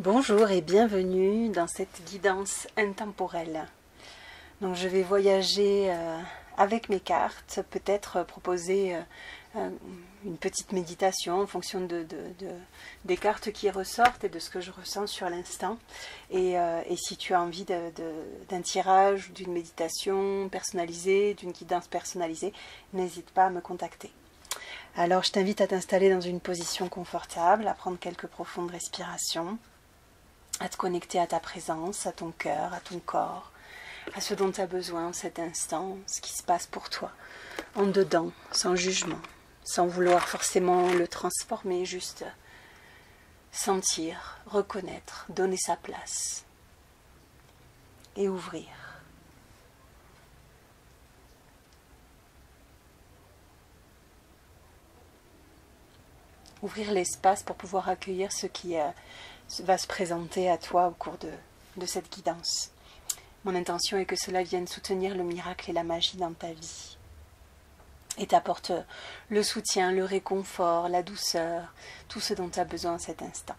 Bonjour et bienvenue dans cette guidance intemporelle. Donc je vais voyager avec mes cartes, peut-être proposer une petite méditation en fonction des cartes qui ressortent et de ce que je ressens sur l'instant. Et si tu as envie d'un tirage, d'une méditation personnalisée, d'une guidance personnalisée, n'hésite pas à me contacter. Alors je t'invite à t'installer dans une position confortable, à prendre quelques profondes respirations, à te connecter à ta présence, à ton cœur, à ton corps, à ce dont tu as besoin en cet instant, ce qui se passe pour toi, en dedans, sans jugement, sans vouloir forcément le transformer, juste sentir, reconnaître, donner sa place et ouvrir. Ouvrir l'espace pour pouvoir accueillir ce qui va se présenter à toi au cours de cette guidance. Mon intention est que cela vienne soutenir le miracle et la magie dans ta vie et t'apporte le soutien, le réconfort, la douceur, tout ce dont tu as besoin à cet instant.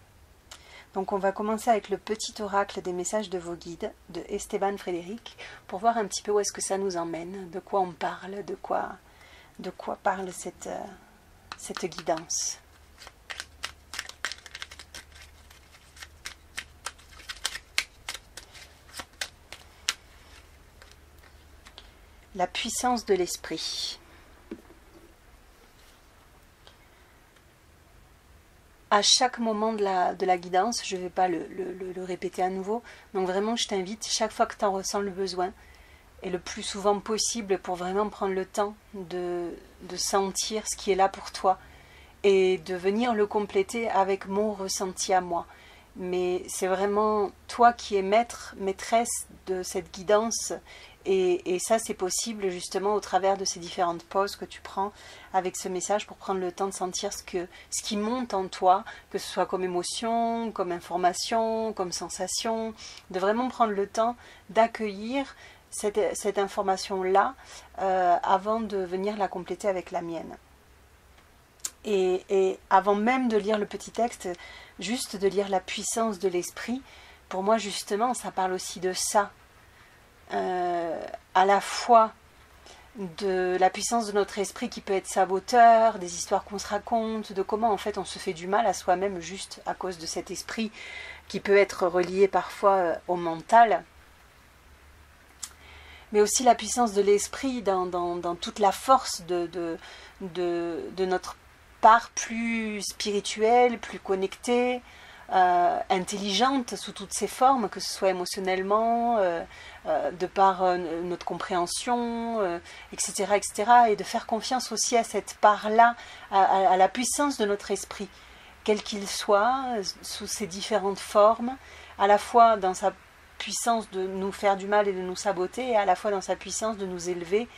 Donc on va commencer avec le petit oracle des messages de vos guides de Esteban Frédéric pour voir un petit peu où est-ce que ça nous emmène, de quoi on parle, de quoi parle cette guidance. La puissance de l'esprit. À chaque moment de la guidance, je ne vais pas le répéter à nouveau, donc vraiment je t'invite, chaque fois que tu en ressens le besoin, et le plus souvent possible pour vraiment prendre le temps de sentir ce qui est là pour toi, et de venir le compléter avec mon ressenti à moi. Mais c'est vraiment toi qui es maîtresse de cette guidance, et ça c'est possible justement au travers de ces différentes pauses que tu prends avec ce message pour prendre le temps de sentir ce qui monte en toi, que ce soit comme émotion, comme information, comme sensation, de vraiment prendre le temps d'accueillir cette information-là avant de venir la compléter avec la mienne. Et avant même de lire le petit texte, juste de lire la puissance de l'esprit, pour moi justement ça parle aussi de ça, à la fois de la puissance de notre esprit qui peut être saboteur, des histoires qu'on se raconte, de comment en fait on se fait du mal à soi-même juste à cause de cet esprit qui peut être relié parfois au mental, mais aussi la puissance de l'esprit dans toute la force de notre part plus spirituelle, plus connectée, intelligente sous toutes ses formes, que ce soit émotionnellement, de par notre compréhension, etc., etc., et de faire confiance aussi à cette part-là, à la puissance de notre esprit, quel qu'il soit, sous ses différentes formes, à la fois dans sa puissance de nous faire du mal et de nous saboter, et à la fois dans sa puissance de nous élever,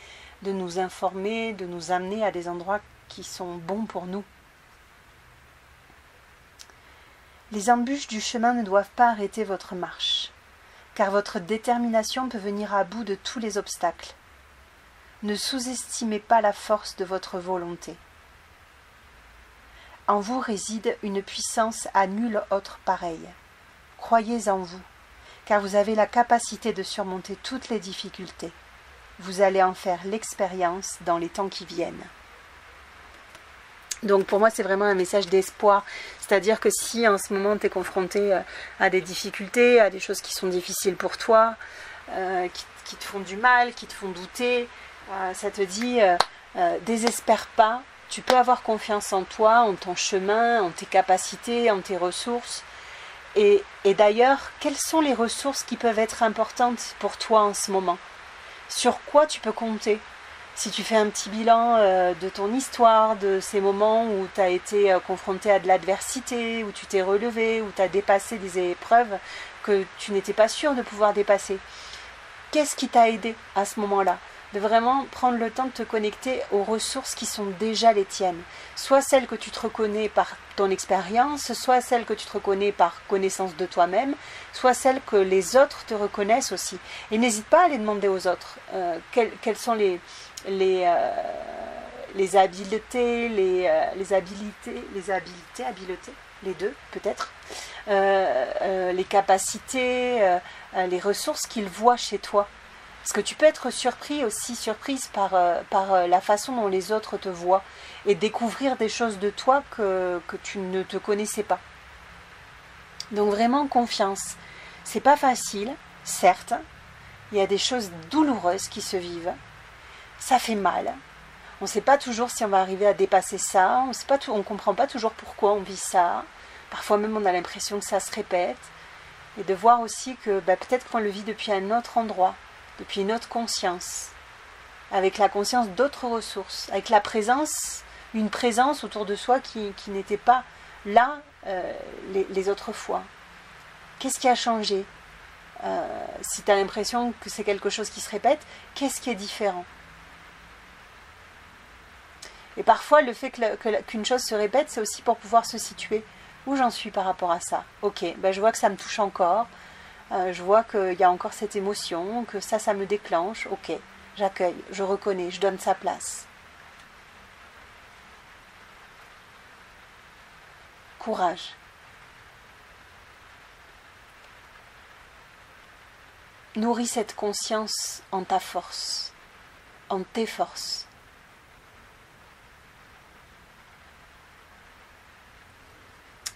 de nous informer, de nous amener à des endroits qui sont bons pour nous. Les embûches du chemin ne doivent pas arrêter votre marche, car votre détermination peut venir à bout de tous les obstacles. Ne sous-estimez pas la force de votre volonté. En vous réside une puissance à nulle autre pareille. Croyez en vous, car vous avez la capacité de surmonter toutes les difficultés. Vous allez en faire l'expérience dans les temps qui viennent. Donc pour moi c'est vraiment un message d'espoir, c'est-à-dire que si en ce moment tu es confronté à des difficultés, à des choses qui sont difficiles pour toi, qui te font du mal, qui te font douter, ça te dit désespère pas, tu peux avoir confiance en toi, en ton chemin, en tes capacités, en tes ressources. Et d'ailleurs, quelles sont les ressources qui peuvent être importantes pour toi en ce moment? Sur quoi tu peux compter? Si tu fais un petit bilan de ton histoire, de ces moments où tu as été confronté à de l'adversité, où tu t'es relevé, où tu as dépassé des épreuves que tu n'étais pas sûr de pouvoir dépasser. Qu'est-ce qui t'a aidé à ce moment-là? De vraiment prendre le temps de te connecter aux ressources qui sont déjà les tiennes. Soit celles que tu te reconnais par ton expérience, soit celles que tu te reconnais par connaissance de toi-même, soit celles que les autres te reconnaissent aussi. Et n'hésite pas à les demander aux autres quelles sont les habiletés, habiletés, les deux peut-être, les capacités, les ressources qu'ils voient chez toi. Parce que tu peux être surprise par la façon dont les autres te voient et découvrir des choses de toi que tu ne te connaissais pas. Donc vraiment confiance. C'est pas facile, certes. Il y a des choses douloureuses qui se vivent. Ça fait mal. On ne sait pas toujours si on va arriver à dépasser ça. On ne comprend pas toujours pourquoi on vit ça. Parfois même on a l'impression que ça se répète. Et de voir aussi que peut-être qu'on le vit depuis un autre endroit, depuis une autre conscience, avec la conscience d'autres ressources, avec la présence, une présence autour de soi qui n'était pas là les autres fois. Qu'est-ce qui a changé? Si tu as l'impression que c'est quelque chose qui se répète, qu'est-ce qui est différent? Et parfois, le fait qu'une chose se répète, c'est aussi pour pouvoir se situer. Où j'en suis par rapport à ça? Ok, je vois que ça me touche encore. Je vois qu'il y a encore cette émotion, que ça me déclenche. Ok, j'accueille, je reconnais, je donne sa place. Courage. Nourris cette conscience en ta force, en tes forces.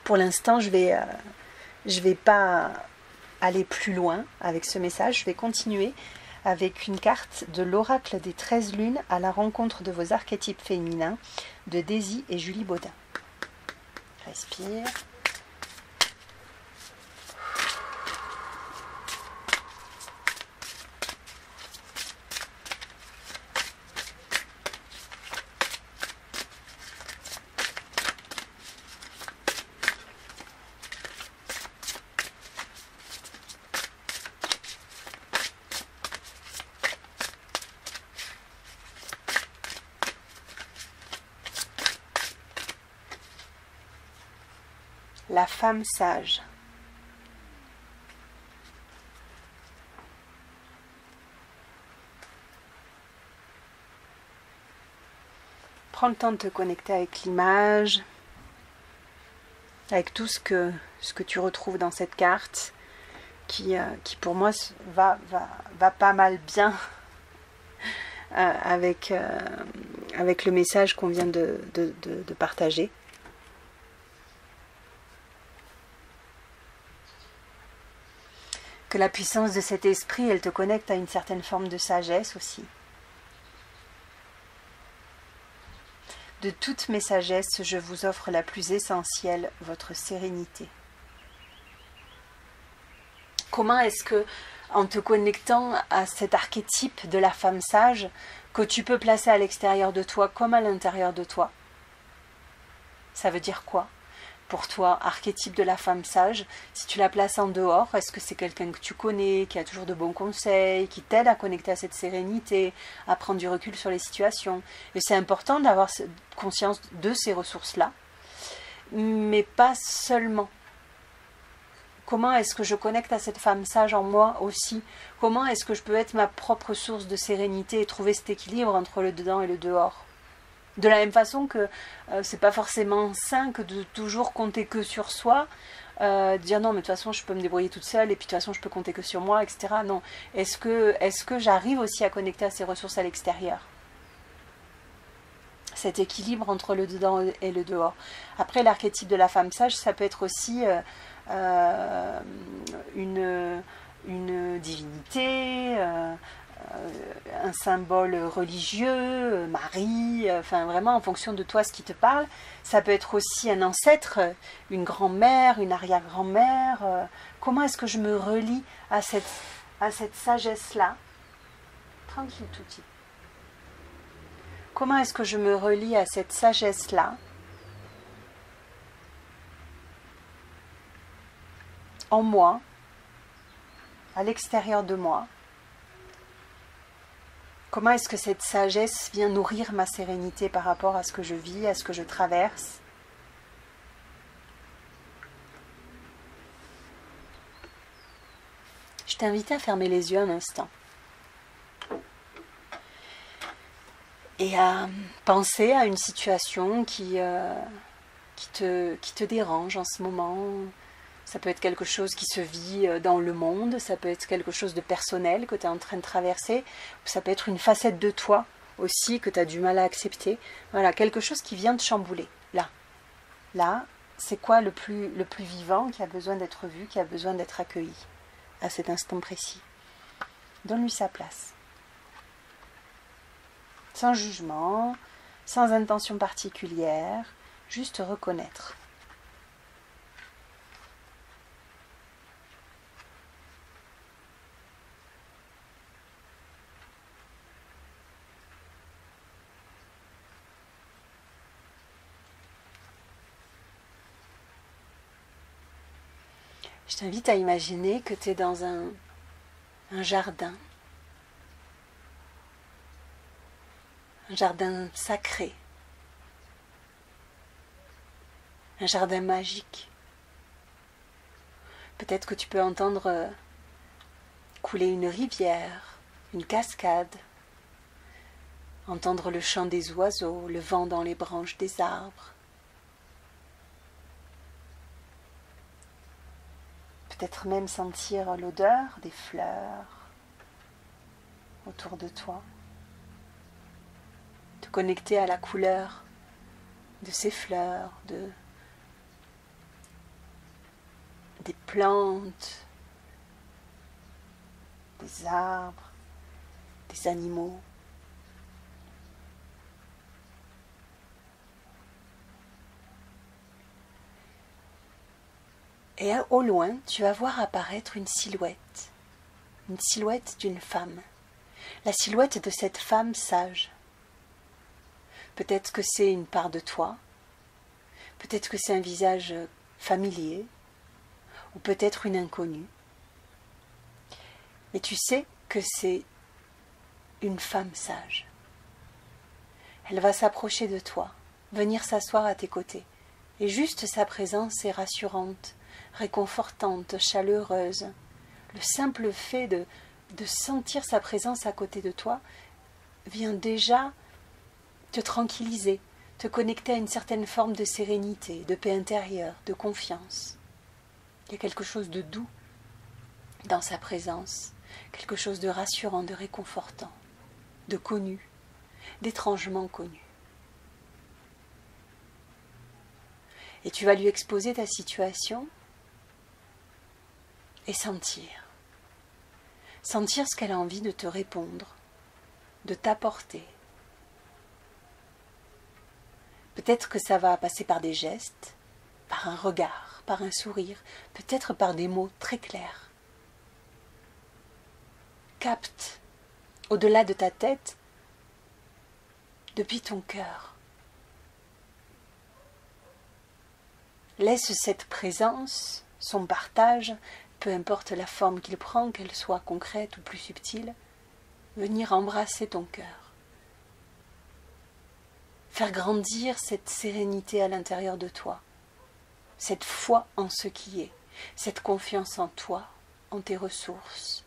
Pour l'instant, je vais pas aller plus loin avec ce message. Je vais continuer avec une carte de l'oracle des 13 lunes à la rencontre de vos archétypes féminins de Daisy et Julie Baudin. Respire. La femme sage. Prends le temps de te connecter avec l'image, avec tout ce que tu retrouves dans cette carte, qui pour moi va pas mal bien avec le message qu'on vient de partager. Que la puissance de cet esprit, elle te connecte à une certaine forme de sagesse aussi. De toutes mes sagesses, je vous offre la plus essentielle, votre sérénité. Comment est-ce que, en te connectant à cet archétype de la femme sage, que tu peux placer à l'extérieur de toi comme à l'intérieur de toi, ça veut dire quoi? Pour toi, archétype de la femme sage, si tu la places en dehors, est-ce que c'est quelqu'un que tu connais, qui a toujours de bons conseils, qui t'aide à connecter à cette sérénité, à prendre du recul sur les situations? Et c'est important d'avoir conscience de ces ressources-là, mais pas seulement. Comment est-ce que je connecte à cette femme sage en moi aussi? Comment est-ce que je peux être ma propre source de sérénité et trouver cet équilibre entre le dedans et le dehors? De la même façon que c'est pas forcément sain que de toujours compter que sur soi, dire non mais de toute façon je peux me débrouiller toute seule et puis de toute façon je peux compter que sur moi, etc. Non. Est-ce que j'arrive aussi à connecter à ces ressources à l'extérieur? Cet équilibre entre le dedans et le dehors. Après, l'archétype de la femme sage, ça peut être aussi une divinité, un symbole religieux, Marie, enfin vraiment en fonction de toi ce qui te parle. Ça peut être aussi un ancêtre, une grand-mère, une arrière-grand-mère. Comment est-ce que je me relie à cette sagesse-là? Tranquille tout petit. Comment est-ce que je me relie à cette sagesse-là en moi, à l'extérieur de moi? Comment est-ce que cette sagesse vient nourrir ma sérénité par rapport à ce que je vis, à ce que je traverse? Je t'invite à fermer les yeux un instant et à penser à une situation qui qui te dérange en ce moment. Ça peut être quelque chose qui se vit dans le monde, ça peut être quelque chose de personnel que tu es en train de traverser, ou ça peut être une facette de toi aussi que tu as du mal à accepter. Voilà, quelque chose qui vient te chambouler. Là, c'est quoi le plus vivant qui a besoin d'être vu, qui a besoin d'être accueilli à cet instant précis. Donne-lui sa place. Sans jugement, sans intention particulière, juste reconnaître. Je t'invite à imaginer que tu es dans un jardin. Un jardin sacré. Un jardin magique. Peut-être que tu peux entendre couler une rivière, une cascade, entendre le chant des oiseaux, le vent dans les branches des arbres. Peut-être même sentir l'odeur des fleurs autour de toi. Te connecter à la couleur de ces fleurs, des plantes, des arbres, des animaux. Et au loin, tu vas voir apparaître une silhouette d'une femme, la silhouette de cette femme sage. Peut-être que c'est une part de toi, peut-être que c'est un visage familier, ou peut-être une inconnue. Mais tu sais que c'est une femme sage. Elle va s'approcher de toi, venir s'asseoir à tes côtés, et juste sa présence est rassurante, réconfortante, chaleureuse. Le simple fait de sentir sa présence à côté de toi vient déjà te tranquilliser, te connecter à une certaine forme de sérénité, de paix intérieure, de confiance. Il y a quelque chose de doux dans sa présence, quelque chose de rassurant, de réconfortant, de connu, d'étrangement connu. Et tu vas lui exposer ta situation et sentir ce qu'elle a envie de te répondre, de t'apporter. Peut-être que ça va passer par des gestes, par un regard, par un sourire, peut-être par des mots très clairs. Capte, au-delà de ta tête, depuis ton cœur. Laisse cette présence, son partage, peu importe la forme qu'il prend, qu'elle soit concrète ou plus subtile, venir embrasser ton cœur. Faire grandir cette sérénité à l'intérieur de toi, cette foi en ce qui est, cette confiance en toi, en tes ressources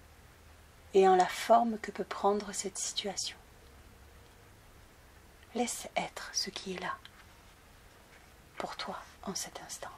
et en la forme que peut prendre cette situation. Laisse être ce qui est là, pour toi, en cet instant.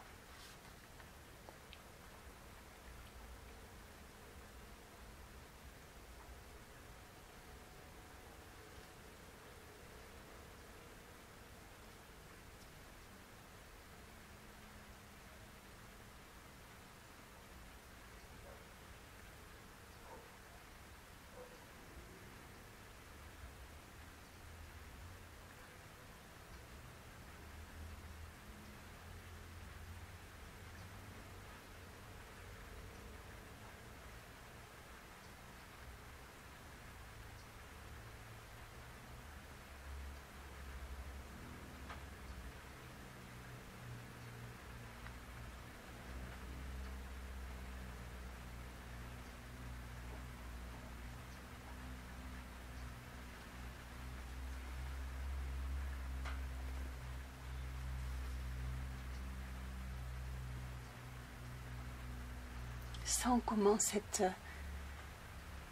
Sens comment cette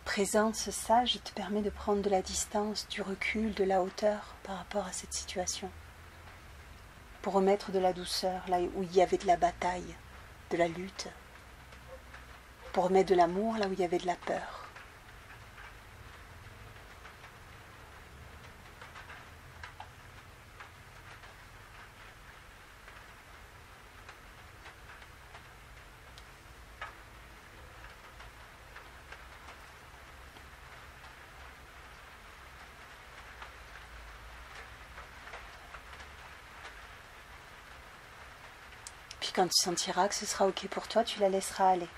présence sage te permet de prendre de la distance, du recul, de la hauteur par rapport à cette situation. pour remettre de la douceur là où il y avait de la bataille, de la lutte, pour remettre de l'amour là où il y avait de la peur. Puis quand tu sentiras que ce sera ok pour toi, tu la laisseras aller.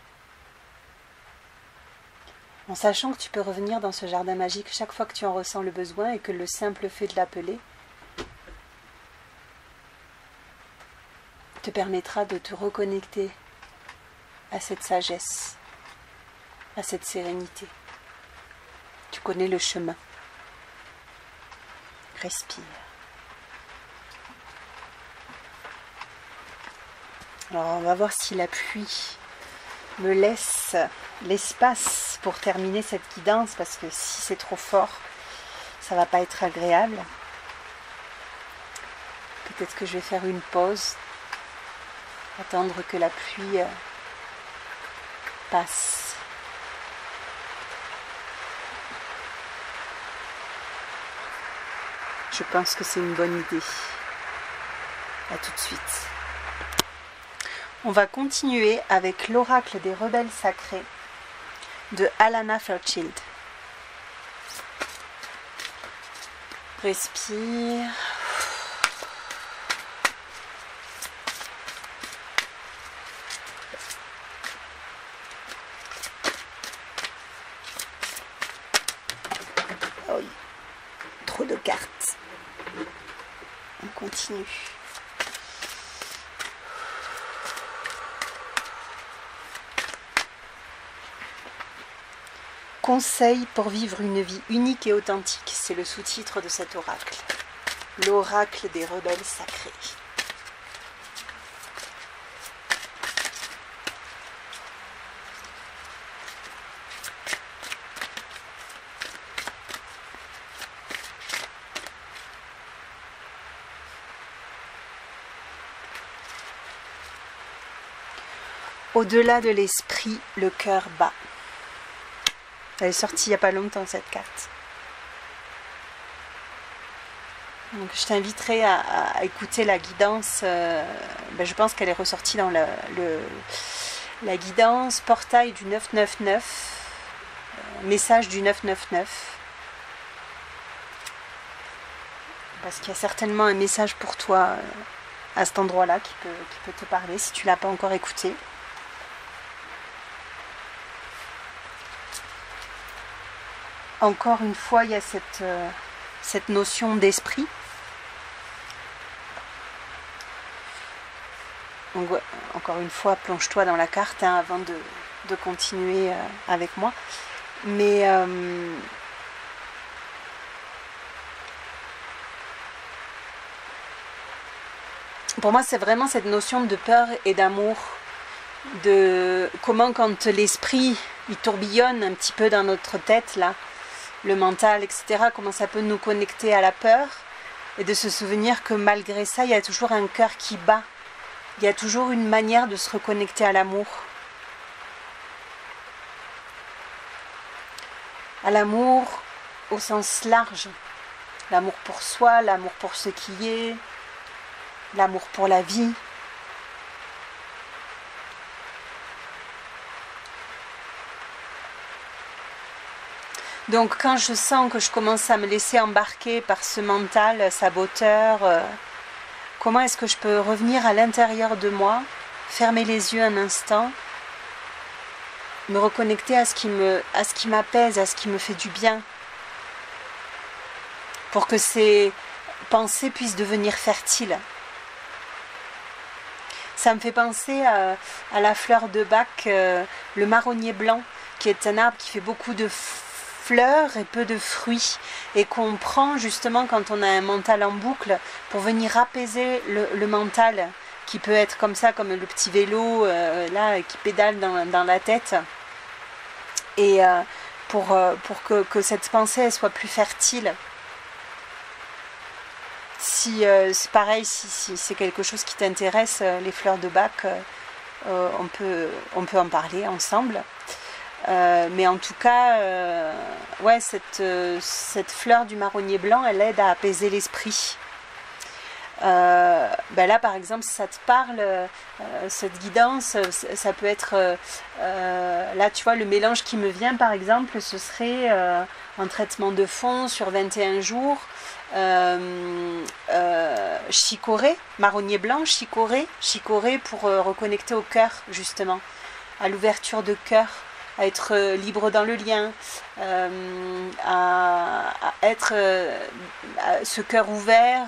En sachant que tu peux revenir dans ce jardin magique chaque fois que tu en ressens le besoin et que le simple fait de l'appeler te permettra de te reconnecter à cette sagesse, à cette sérénité. Tu connais le chemin. Respire. Alors on va voir si la pluie me laisse l'espace pour terminer cette guidance, parce que si c'est trop fort, ça va pas être agréable. Peut-être que je vais faire une pause, attendre que la pluie passe. Je pense que c'est une bonne idée. À tout de suite. On va continuer avec l'oracle des rebelles sacrés de Alana Fairchild. Respire. Oh, trop de cartes. On continue. Conseil pour vivre une vie unique et authentique, c'est le sous-titre de cet oracle. L'oracle des rebelles sacrés. Au-delà de l'esprit, le cœur bat. Elle est sortie il n'y a pas longtemps cette carte. Donc je t'inviterai à écouter la guidance. Je pense qu'elle est ressortie dans la guidance portail du 999, message du 999. Parce qu'il y a certainement un message pour toi à cet endroit-là qui peut te parler si tu ne l'as pas encore écouté. Encore une fois, il y a cette notion d'esprit. Donc, encore une fois, plonge-toi dans la carte avant de continuer avec moi. Mais pour moi, c'est vraiment cette notion de peur et d'amour. De comment quand l'esprit il tourbillonne un petit peu dans notre tête, là, le mental, etc., comment ça peut nous connecter à la peur, et de se souvenir que malgré ça, il y a toujours un cœur qui bat. Il y a toujours une manière de se reconnecter à l'amour. À l'amour au sens large. L'amour pour soi, l'amour pour ce qui est, l'amour pour la vie. Donc quand je sens que je commence à me laisser embarquer par ce mental saboteur, comment est-ce que je peux revenir à l'intérieur de moi, fermer les yeux un instant, me reconnecter à ce qui m'apaise, à ce qui me fait du bien, pour que ces pensées puissent devenir fertiles. Ça me fait penser à la fleur de Bach, le marronnier blanc, qui est un arbre qui fait beaucoup de fleurs et peu de fruits, et qu'on prend justement quand on a un mental en boucle pour venir apaiser le mental, qui peut être comme ça, comme le petit vélo là qui pédale dans la tête, et pour que cette pensée elle soit plus fertile. C'est pareil, si c'est quelque chose qui t'intéresse, les fleurs de Bach, on peut en parler ensemble. Mais en tout cas, ouais, cette fleur du marronnier blanc, elle aide à apaiser l'esprit. Là par exemple, si ça te parle, cette guidance, ça peut être là tu vois, le mélange qui me vient par exemple, ce serait un traitement de fond sur 21 jours, chicorée, marronnier blanc, chicorée pour reconnecter au cœur, justement, à l'ouverture de cœur, à être libre dans le lien, à être ce cœur ouvert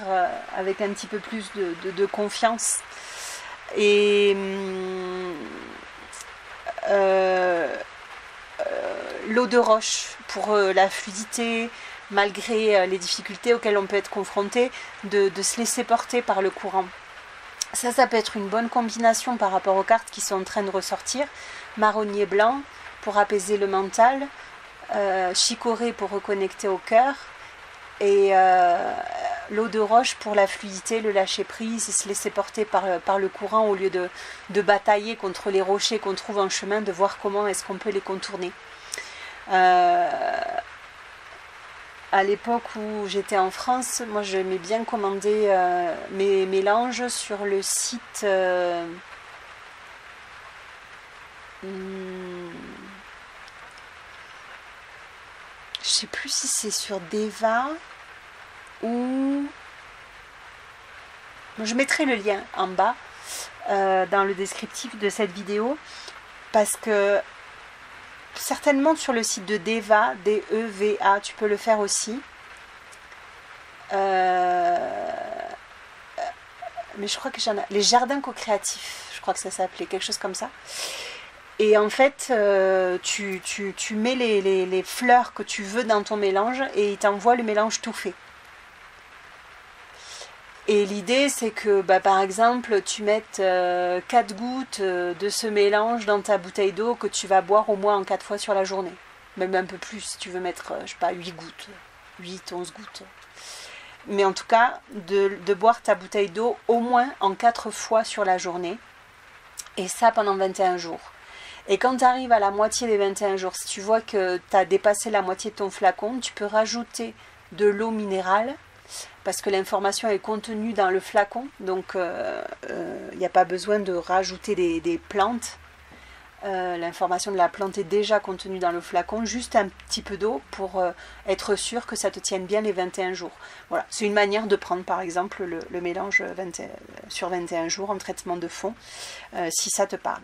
avec un petit peu plus de confiance. Et l'eau de roche pour la fluidité, malgré les difficultés auxquelles on peut être confronté, de se laisser porter par le courant. Ça peut être une bonne combinaison par rapport aux cartes qui sont en train de ressortir. Marronnier blanc pour apaiser le mental, chicorée pour reconnecter au cœur, et l'eau de roche pour la fluidité, le lâcher prise et se laisser porter par le courant au lieu de batailler contre les rochers qu'on trouve en chemin, de voir comment est-ce qu'on peut les contourner. À l'époque où j'étais en France, moi j'aimais bien commander mes mélanges sur le site je sais plus si c'est sur Deva ou... Je mettrai le lien en bas dans le descriptif de cette vidéo, parce que certainement sur le site de Deva, D-E-V-A, tu peux le faire aussi. Mais je crois que j'en ai... Les jardins co-créatifs, je crois que ça s'appelait, quelque chose comme ça. Et en fait, tu mets les fleurs que tu veux dans ton mélange et il t'envoie le mélange tout fait. Et l'idée, c'est que, par exemple, tu mettes 4 gouttes de ce mélange dans ta bouteille d'eau que tu vas boire au moins en 4 fois sur la journée. Même un peu plus, si tu veux mettre, je sais pas, 8 gouttes, 8, 11 gouttes. Mais en tout cas, de boire ta bouteille d'eau au moins en 4 fois sur la journée. Et ça pendant 21 jours. Et quand tu arrives à la moitié des 21 jours, si tu vois que tu as dépassé la moitié de ton flacon, tu peux rajouter de l'eau minérale, parce que l'information est contenue dans le flacon, donc il n'y a pas besoin de rajouter des plantes. L'information de la plante est déjà contenue dans le flacon, juste un petit peu d'eau pour être sûr que ça te tienne bien les 21 jours. Voilà, c'est une manière de prendre par exemple le mélange sur 21 jours en traitement de fond, si ça te parle.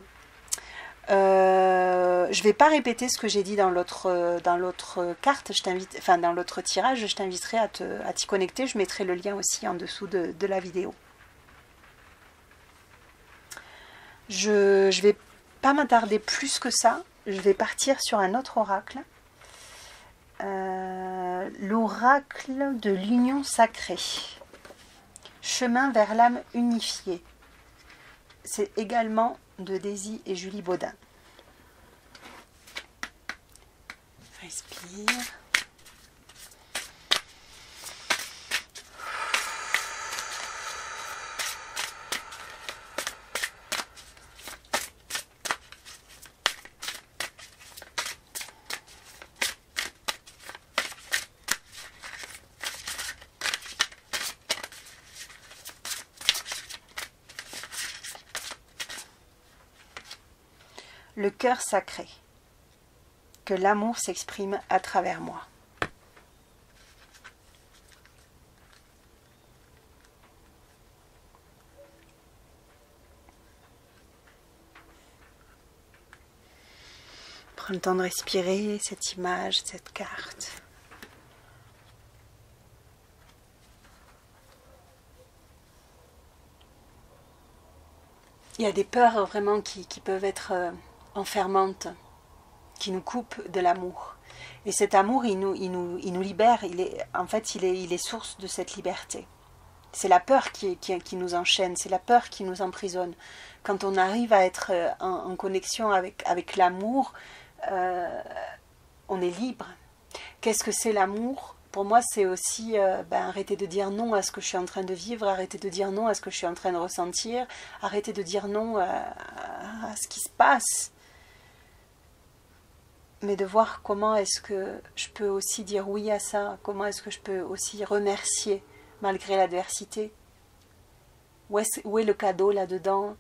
Je ne vais pas répéter ce que j'ai dit dans l'autre carte, dans l'autre tirage, je t'inviterai à t'y connecter, je mettrai le lien aussi en dessous de la vidéo. Je ne vais pas m'attarder plus que ça, je vais partir sur un autre oracle, l'oracle de l'union sacrée, chemin vers l'âme unifiée. C'est également de Daisy et Julie Baudin. Respire. Le cœur sacré, que l'amour s'exprime à travers moi. Prends le temps de respirer cette image, cette carte. Il y a des peurs vraiment qui peuvent être enfermante, qui nous coupe de l'amour. Et cet amour, il nous libère, il est source de cette liberté. C'est la peur qui nous enchaîne, c'est la peur qui nous emprisonne. Quand on arrive à être en connexion avec l'amour, on est libre. Qu'est-ce que c'est l'amour ? pour moi, c'est aussi arrêter de dire non à ce que je suis en train de vivre, arrêter de dire non à ce que je suis en train de ressentir, arrêter de dire non à ce qui se passe. Mais de voir comment est-ce que je peux aussi dire oui à ça, comment est-ce que je peux aussi remercier malgré l'adversité. Où est le cadeau là-dedans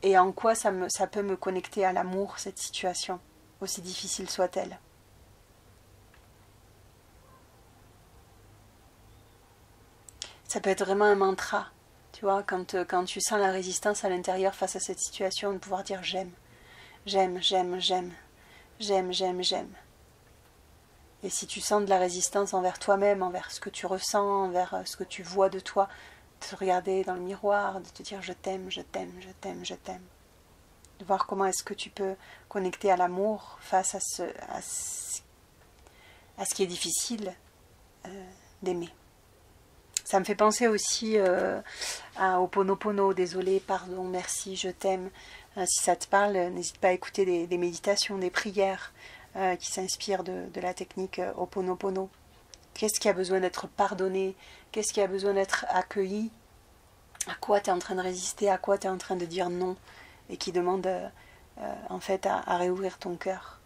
et en quoi ça peut me connecter à l'amour, cette situation, aussi difficile soit-elle. Ça peut être vraiment un mantra, tu vois, quand tu sens la résistance à l'intérieur face à cette situation, de pouvoir dire j'aime, j'aime, j'aime, j'aime, j'aime, j'aime, j'aime. Et si tu sens de la résistance envers toi-même, envers ce que tu ressens, envers ce que tu vois de toi, de te regarder dans le miroir, de te dire je t'aime, je t'aime, je t'aime, je t'aime. De voir comment est-ce que tu peux connecter à l'amour face à ce qui est difficile d'aimer. Ça me fait penser aussi à Ho'oponopono, désolé, pardon, merci, je t'aime. Si ça te parle, n'hésite pas à écouter des méditations, des prières qui s'inspirent de la technique Ho'oponopono. Qu'est-ce qui a besoin d'être pardonné? Qu'est-ce qui a besoin d'être accueilli? À quoi tu es en train de résister? À quoi tu es en train de dire non? Et qui demande en fait à réouvrir ton cœur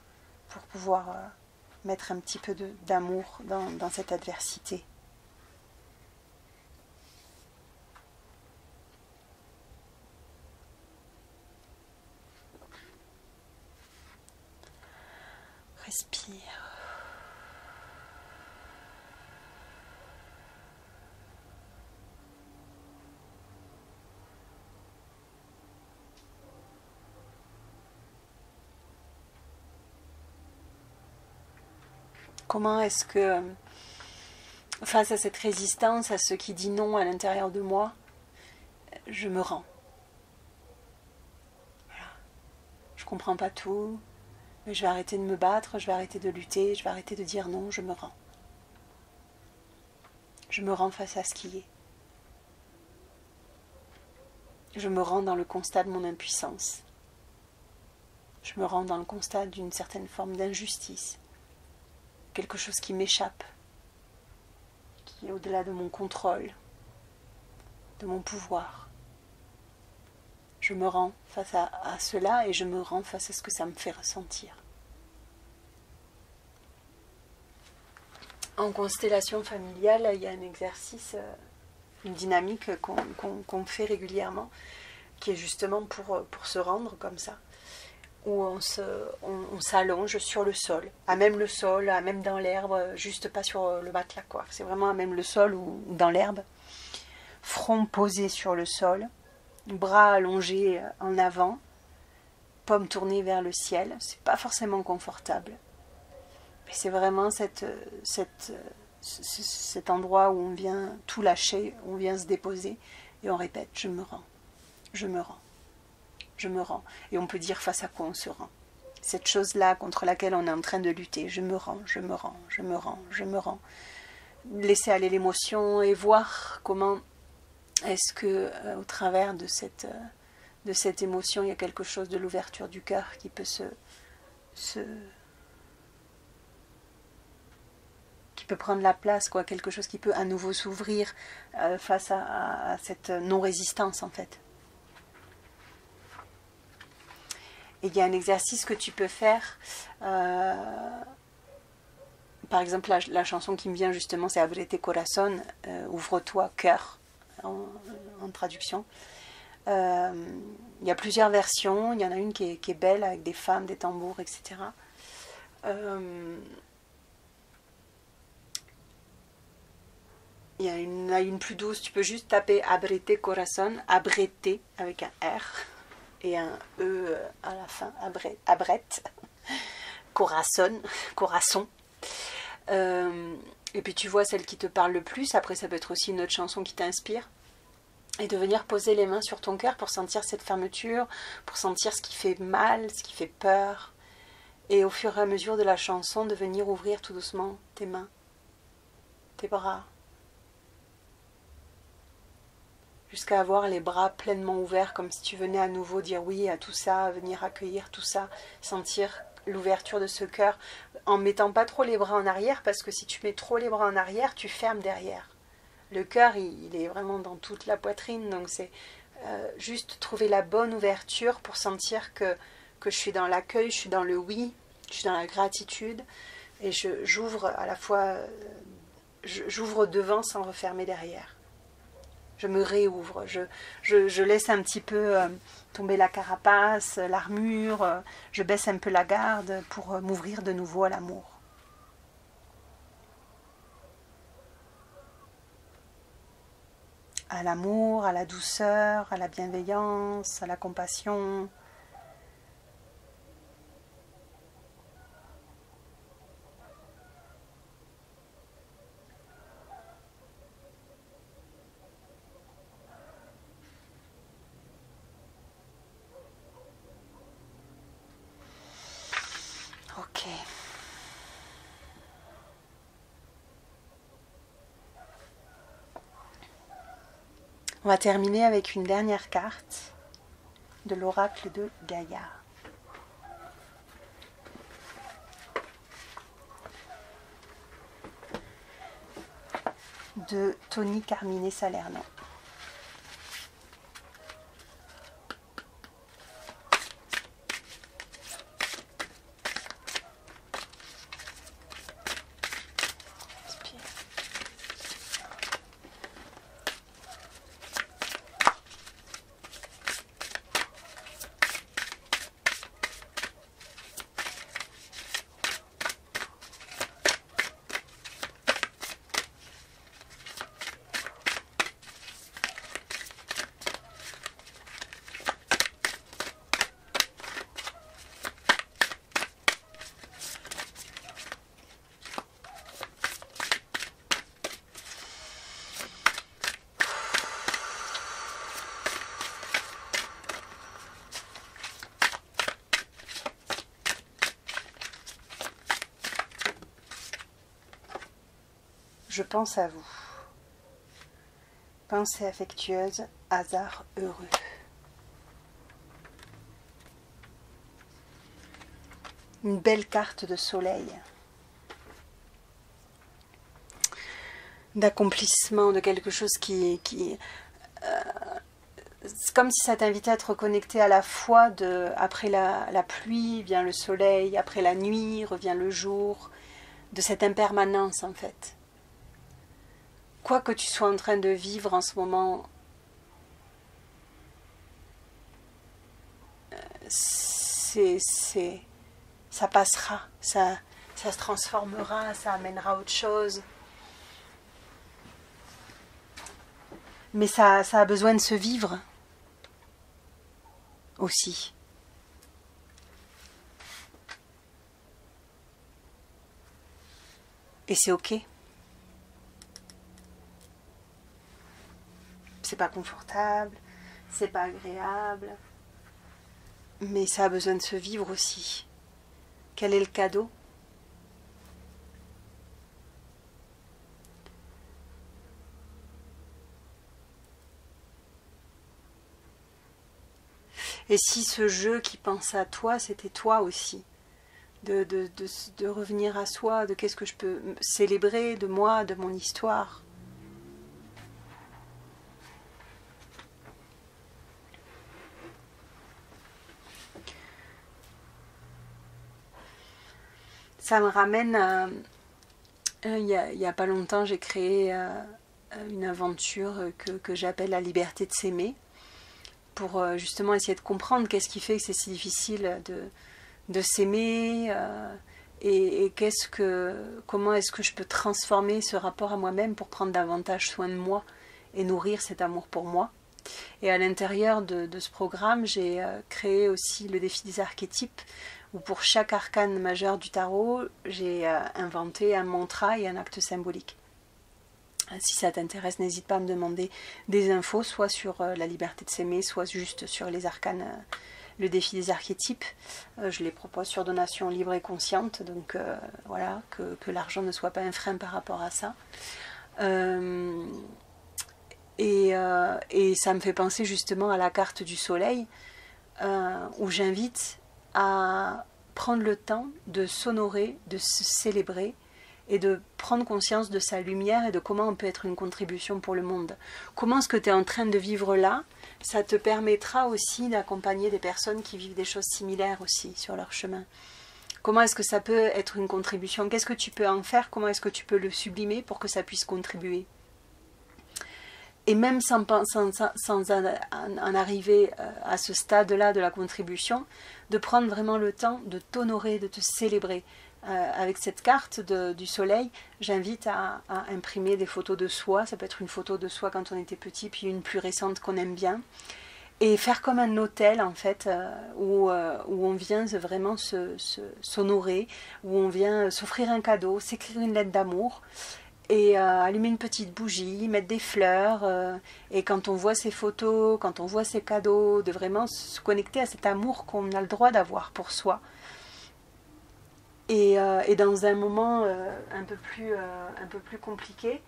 pour pouvoir mettre un petit peu d'amour dans cette adversité. Respire. Comment est-ce que, face à cette résistance, à ce qui dit non à l'intérieur de moi, je me rends? Voilà. Je ne comprends pas tout, mais je vais arrêter de me battre, je vais arrêter de lutter, je vais arrêter de dire non, je me rends. Je me rends face à ce qui est. Je me rends dans le constat de mon impuissance. Je me rends dans le constat d'une certaine forme d'injustice. Quelque chose qui m'échappe, qui est au-delà de mon contrôle, de mon pouvoir. Je me rends face à cela et je me rends face à ce que ça me fait ressentir. En constellation familiale, il y a un exercice, une dynamique qu'on fait régulièrement, qui est justement pour se rendre comme ça, où on s'allonge sur le sol, à même le sol, à même dans l'herbe, juste pas sur le matelas, quoi. C'est vraiment à même le sol ou dans l'herbe. Front posé sur le sol, bras allongés en avant, paume tournée vers le ciel. C'est pas forcément confortable, mais c'est vraiment cet endroit où on vient tout lâcher, où on vient se déposer et on répète je me rends, je me rends. Je me rends. Et on peut dire face à quoi on se rend. Cette chose-là contre laquelle on est en train de lutter. Je me rends, je me rends, je me rends, je me rends. Laisser aller l'émotion et voir comment est-ce que au travers de cette émotion, il y a quelque chose de l'ouverture du cœur qui peut qui peut prendre la place, quoi, quelque chose qui peut à nouveau s'ouvrir face à cette non-résistance en fait. Et il y a un exercice que tu peux faire, par exemple la chanson qui me vient justement c'est Abrete Corazón, ouvre-toi cœur en traduction. Il y a plusieurs versions, il y en a une qui est belle avec des femmes, des tambours, etc. Il y en a une plus douce, tu peux juste taper Abrete Corazón, Abrete avec un R. Et un E à la fin, abret, corazon. Et puis tu vois celle qui te parle le plus. Après, ça peut être aussi une autre chanson qui t'inspire. Et de venir poser les mains sur ton cœur pour sentir cette fermeture, pour sentir ce qui fait mal, ce qui fait peur. Et au fur et à mesure de la chanson, de venir ouvrir tout doucement tes mains, tes bras. jusqu'à avoir les bras pleinement ouverts, comme si tu venais à nouveau dire oui à tout ça, venir accueillir tout ça, sentir l'ouverture de ce cœur, en mettant pas trop les bras en arrière, parce que si tu mets trop les bras en arrière, tu fermes derrière. Le cœur, il est vraiment dans toute la poitrine, donc c'est juste trouver la bonne ouverture pour sentir que je suis dans l'accueil, je suis dans le oui, je suis dans la gratitude, et j'ouvre à la fois, j'ouvre devant sans refermer derrière. Je me réouvre, je laisse un petit peu tomber la carapace, l'armure, je baisse un peu la garde pour m'ouvrir de nouveau à l'amour. À l'amour, à la douceur, à la bienveillance, à la compassion. Ok. On va terminer avec une dernière carte de l'oracle de Gaïa. De Tony Carmine Salerno. Je pense à vous. Pensée affectueuse, hasard heureux. Une belle carte de soleil. D'accomplissement, de quelque chose qui c'est comme si ça t'invitait à te reconnecter à la fois après la pluie vient le soleil, après la nuit revient le jour, de cette impermanence en fait. Quoi que tu sois en train de vivre en ce moment, ça passera, ça se transformera, ça amènera autre chose. Mais ça a besoin de se vivre aussi. Et c'est ok. C'est pas confortable, c'est pas agréable, mais ça a besoin de se vivre aussi. Quel est le cadeau ? Et si ce jeu qui pense à toi, c'était toi aussi, de revenir à soi, de qu'est-ce que je peux célébrer de moi, de mon histoire. Ça me ramène à... Il y a pas longtemps, j'ai créé une aventure que j'appelle la liberté de s'aimer, pour justement essayer de comprendre qu'est-ce qui fait que c'est si difficile de s'aimer, et comment est-ce que je peux transformer ce rapport à moi-même pour prendre davantage soin de moi et nourrir cet amour pour moi. Et à l'intérieur de ce programme, j'ai créé aussi le défi des archétypes, où pour chaque arcane majeur du tarot, j'ai inventé un mantra et un acte symbolique. Si ça t'intéresse, n'hésite pas à me demander des infos, soit sur la liberté de s'aimer, soit juste sur les arcanes, le défi des archétypes. Je les propose sur donation libre et consciente, donc voilà, que l'argent ne soit pas un frein par rapport à ça. Et ça me fait penser justement à la carte du soleil, où j'invite à prendre le temps de s'honorer, de se célébrer et de prendre conscience de sa lumière et de comment on peut être une contribution pour le monde. Comment ce que tu es en train de vivre là, ça te permettra aussi d'accompagner des personnes qui vivent des choses similaires aussi sur leur chemin. Comment est-ce que ça peut être une contribution? Qu'est-ce que tu peux en faire? Comment est-ce que tu peux le sublimer pour que ça puisse contribuer? Et même sans en arriver à ce stade-là de la contribution, de prendre vraiment le temps de t'honorer, de te célébrer. Avec cette carte du soleil, j'invite à imprimer des photos de soi. Ça peut être une photo de soi quand on était petit, puis une plus récente qu'on aime bien. Et faire comme un hôtel, en fait, où on vient vraiment s'honorer, où on vient s'offrir un cadeau, s'écrire une lettre d'amour. Et allumer une petite bougie, mettre des fleurs, et quand on voit ces photos, quand on voit ces cadeaux, de vraiment se connecter à cet amour qu'on a le droit d'avoir pour soi. Et dans un moment un peu plus compliqué,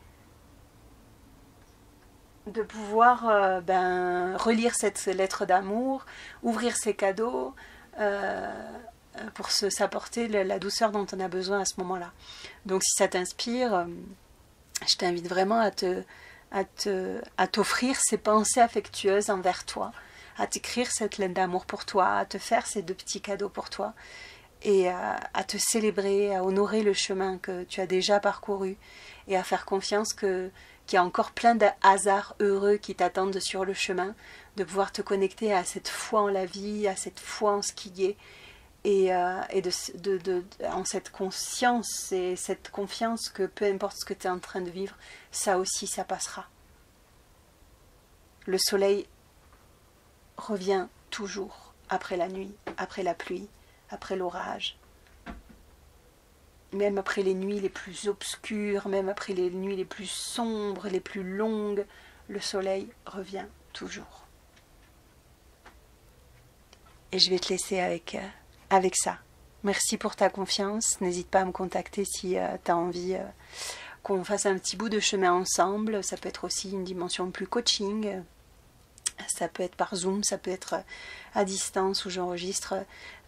de pouvoir relire cette lettre d'amour, ouvrir ses cadeaux, pour s'apporter la douceur dont on a besoin à ce moment-là. Donc si ça t'inspire, je t'invite vraiment à t'offrir ces pensées affectueuses envers toi, à t'écrire cette lettre d'amour pour toi, à te faire ces 2 petits cadeaux pour toi, et à te célébrer, à honorer le chemin que tu as déjà parcouru, et à faire confiance qu'il y a encore plein de hasards heureux qui t'attendent sur le chemin, de pouvoir te connecter à cette foi en la vie, à cette foi en ce qui est, et en cette conscience et cette confiance que peu importe ce que tu es en train de vivre, ça aussi, ça passera. Le soleil revient toujours après la nuit, après la pluie, après l'orage. Même après les nuits les plus obscures, même après les nuits les plus sombres, les plus longues, le soleil revient toujours. Et je vais te laisser avec ça. Merci pour ta confiance. N'hésite pas à me contacter si tu as envie qu'on fasse un petit bout de chemin ensemble. Ça peut être aussi une dimension plus coaching. Ça peut être par Zoom, ça peut être à distance où j'enregistre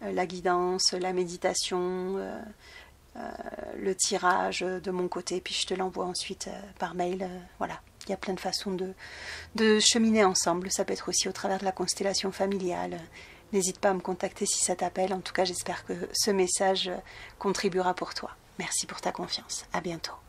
la guidance, la méditation, le tirage de mon côté. Puis je te l'envoie ensuite par mail. Voilà. Il y a plein de façons de cheminer ensemble. Ça peut être aussi au travers de la constellation familiale. N'hésite pas à me contacter si ça t'appelle. En tout cas, j'espère que ce message contribuera pour toi. Merci pour ta confiance. À bientôt.